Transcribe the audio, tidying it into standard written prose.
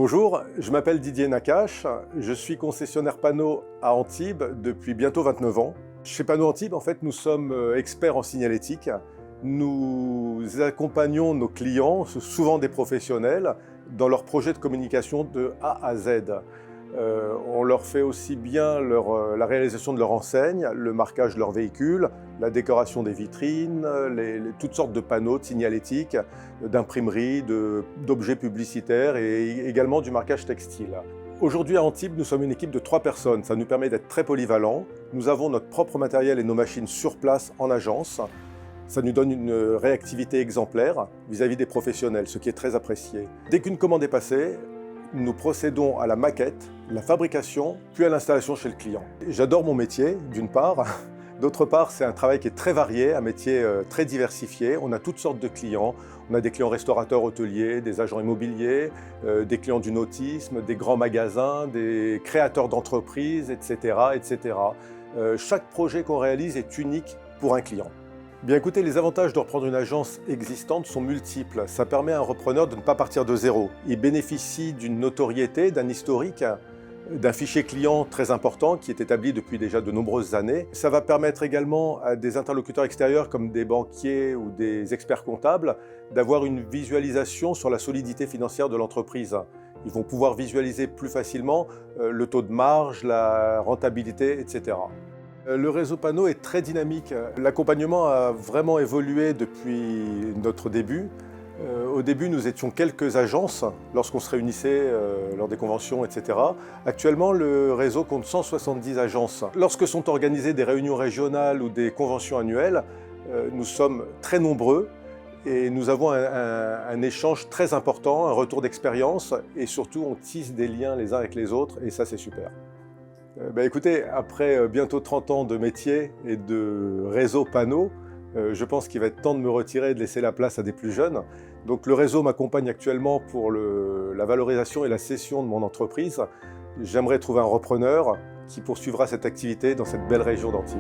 Bonjour, je m'appelle Didier Nakache, je suis concessionnaire Panneau à Antibes depuis bientôt 29 ans. Chez Panneau Antibes, en fait, nous sommes experts en signalétique. Nous accompagnons nos clients, souvent des professionnels, dans leurs projets de communication de A à Z. On leur fait aussi bien la réalisation de leur enseigne, le marquage de leur véhicule, la décoration des vitrines, toutes sortes de panneaux de signalétique, d'imprimerie, d'objets publicitaires et également du marquage textile. Aujourd'hui à Antibes, nous sommes une équipe de 3 personnes. Ça nous permet d'être très polyvalents. Nous avons notre propre matériel et nos machines sur place en agence. Ça nous donne une réactivité exemplaire vis-à-vis des professionnels, ce qui est très apprécié. Dès qu'une commande est passée, nous procédons à la maquette, la fabrication, puis à l'installation chez le client. J'adore mon métier, d'une part. D'autre part, c'est un travail qui est très varié, un métier très diversifié. On a toutes sortes de clients. On a des clients restaurateurs hôteliers, des agents immobiliers, des clients du nautisme, des grands magasins, des créateurs d'entreprises, etc., etc. Chaque projet qu'on réalise est unique pour un client. Bien écoutez, les avantages de reprendre une agence existante sont multiples. Ça permet à un repreneur de ne pas partir de zéro. Il bénéficie d'une notoriété, d'un historique, d'un fichier client très important qui est établi depuis déjà de nombreuses années. Ça va permettre également à des interlocuteurs extérieurs comme des banquiers ou des experts comptables d'avoir une visualisation sur la solidité financière de l'entreprise. Ils vont pouvoir visualiser plus facilement le taux de marge, la rentabilité, etc. Le réseau Panneau est très dynamique. L'accompagnement a vraiment évolué depuis notre début. Au début, nous étions quelques agences lorsqu'on se réunissait lors des conventions, etc. Actuellement, le réseau compte 170 agences. Lorsque sont organisées des réunions régionales ou des conventions annuelles, nous sommes très nombreux et nous avons un échange très important, un retour d'expérience et surtout, on tisse des liens les uns avec les autres et ça, c'est super. Écoutez, après bientôt 30 ans de métier et de réseau Panneau, je pense qu'il va être temps de me retirer et de laisser la place à des plus jeunes. Donc le réseau m'accompagne actuellement pour la valorisation et la cession de mon entreprise. J'aimerais trouver un repreneur qui poursuivra cette activité dans cette belle région d'Antibes.